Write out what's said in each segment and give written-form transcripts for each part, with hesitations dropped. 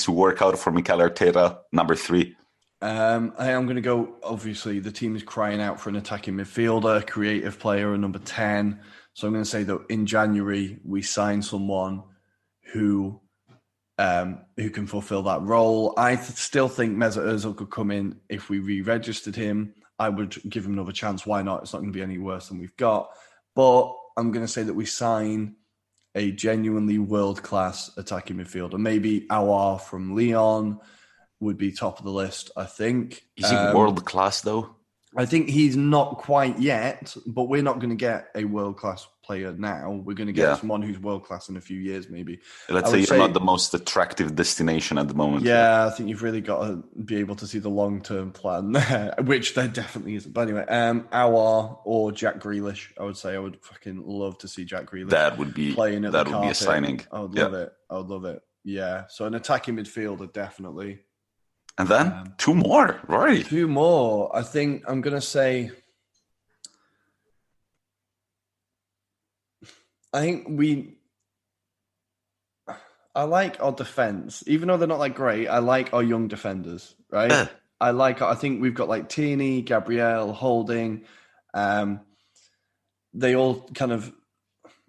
to work out for Mikel Arteta, number 3? I'm going to go, obviously, the team is crying out for an attacking midfielder, creative player, and number 10. So I'm going to say that in January, we sign someone who can fulfill that role. I still think Mesut Ozil could come in if we re-registered him. I would give him another chance. Why not? It's not going to be any worse than we've got. But I'm going to say that we sign a genuinely world-class attacking midfielder. Maybe Aouar from Lyon would be top of the list, I think. Is he world-class, though? I think he's not quite yet, but we're not going to get a world-class player now. We're going to get someone who's world-class in a few years, maybe. Let's say you're not the most attractive destination at the moment. Yeah, I think you've really got to be able to see the long-term plan there, which there definitely isn't. But anyway, Aouar or Jack Grealish, I would say. I would fucking love to see Jack Grealish playing at the carpet. That would be a signing. I would love it. I would love it. Yeah, so an attacking midfielder, definitely. And then 2 more, right? 2 more. I think I'm going to say... I like our defense. Even though they're not like great, I like our young defenders, right? I think we've got like Tierney, Gabriel, Holding. They all kind of...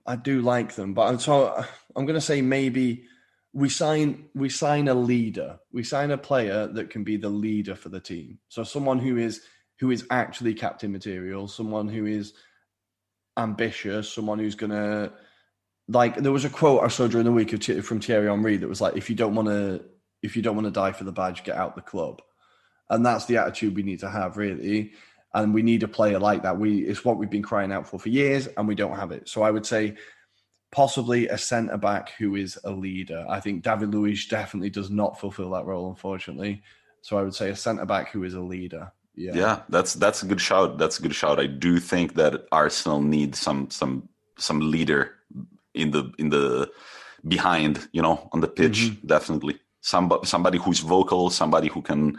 I do like them, but I'm going to say maybe... We sign a leader. We sign a player that can be the leader for the team. So someone who is actually captain material, someone who is ambitious, someone who's gonna there was a quote I saw during the week from Thierry Henry that was like, if you don't want to die for the badge, get out the club. And that's the attitude we need to have, really. And we need a player like that. It's what we've been crying out for years, and we don't have it. So I would say possibly a centre-back who is a leader. I think David Luiz definitely does not fulfill that role, unfortunately. So I would say a centre-back who is a leader. Yeah, that's a good shout. That's a good shout. I do think that Arsenal needs some leader in the behind, on the pitch. Mm-hmm. Definitely somebody who's vocal, somebody who can,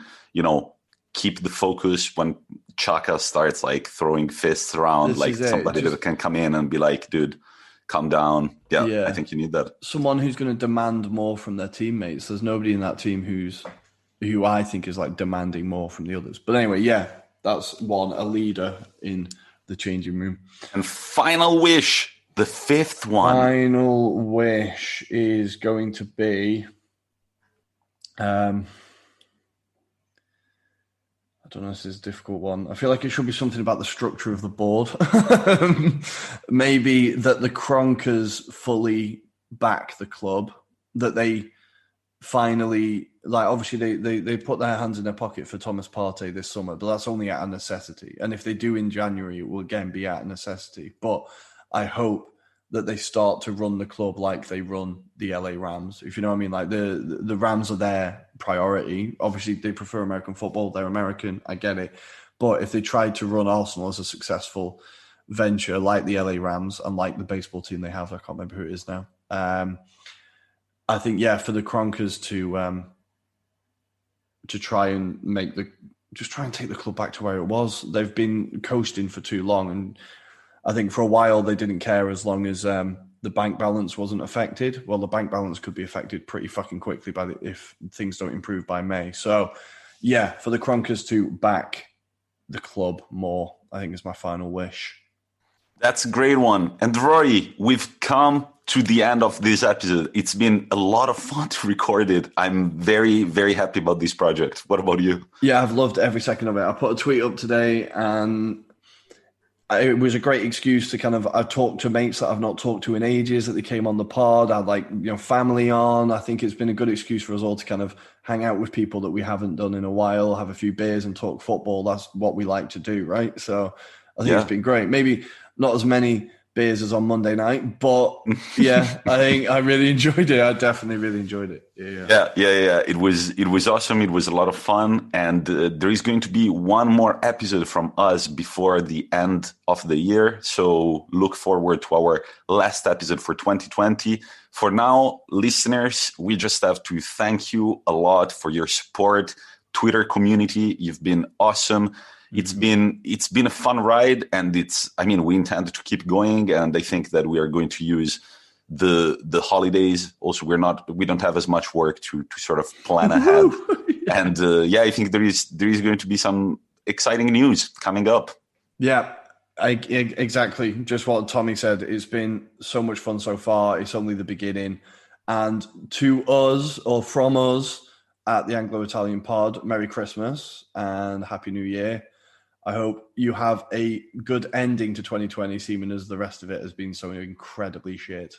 keep the focus when Xhaka starts like throwing fists around. Somebody that can come in and be like, dude, calm down. Yeah, I think you need that. Someone who's going to demand more from their teammates. There's nobody in that team who I think is like demanding more from the others. But anyway, that's one, a leader in the changing room. And final wish, the 5th one. Final wish is going to be... I don't know, this is a difficult one. I feel like it should be something about the structure of the board. Maybe that the Kroenkes fully back the club, that they finally, obviously they put their hands in their pocket for Thomas Partey this summer, but that's only out of necessity. And if they do in January, it will again be out of necessity. But I hope that they start to run the club like they run the LA Rams, if you know what I mean. Like the Rams are their priority. Obviously, they prefer American football. They're American. I get it. But if they tried to run Arsenal as a successful venture like the LA Rams and like the baseball team they have, I can't remember who it is now. I think, for the Kroenkes to try and take the club back to where it was. They've been coasting for too long, and I think for a while they didn't care as long as the bank balance wasn't affected. Well, the bank balance could be affected pretty fucking quickly if things don't improve by May. So, for the Kroenkes to back the club more, I think is my final wish. That's a great one. And Rory, we've come to the end of this episode. It's been a lot of fun to record it. I'm very, very happy about this project. What about you? Yeah, I've loved every second of it. I put a tweet up today and it was a great excuse to I talked to mates that I've not talked to in ages, that they came on the pod. I had family on. I think it's been a good excuse for us all to hang out with people that we haven't done in a while, have a few beers and talk football. That's what we like to do, right? So I think it's been great. Maybe not as many beers as on Monday night, but I think I really enjoyed it. I definitely really enjoyed it. Yeah. It was awesome. It was a lot of fun, and there is going to be one more episode from us before the end of the year. So look forward to our last episode for 2020. For now, listeners, we just have to thank you a lot for your support. Twitter community, you've been awesome. It's been a fun ride, and we intend to keep going, and I think that we are going to use the holidays. Also, we don't have as much work to sort of plan ahead. Yeah. And I think there is going to be some exciting news coming up. Yeah, exactly. Just what Tommy said. It's been so much fun so far. It's only the beginning. And to us, or from us at the Anglo-Italian pod, Merry Christmas and Happy New Year. I hope you have a good ending to 2020, seeming as the rest of it has been so incredibly shit.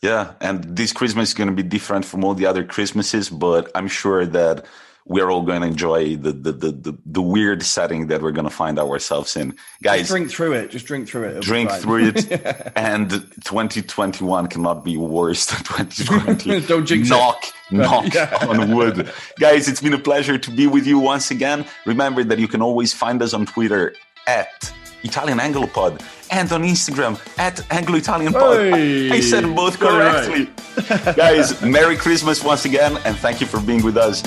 Yeah, and this Christmas is going to be different from all the other Christmases, but I'm sure that we're all going to enjoy the weird setting that we're going to find ourselves in. Guys, just drink through it. Drink through it. And 2021 cannot be worse than 2020. Don't jinx Knock on wood. Guys, it's been a pleasure to be with you once again. Remember that you can always find us on Twitter at Italian Anglopod and on Instagram at Anglo-Italian Pod. Hey, I said both correctly. Right. Guys, Merry Christmas once again, and thank you for being with us.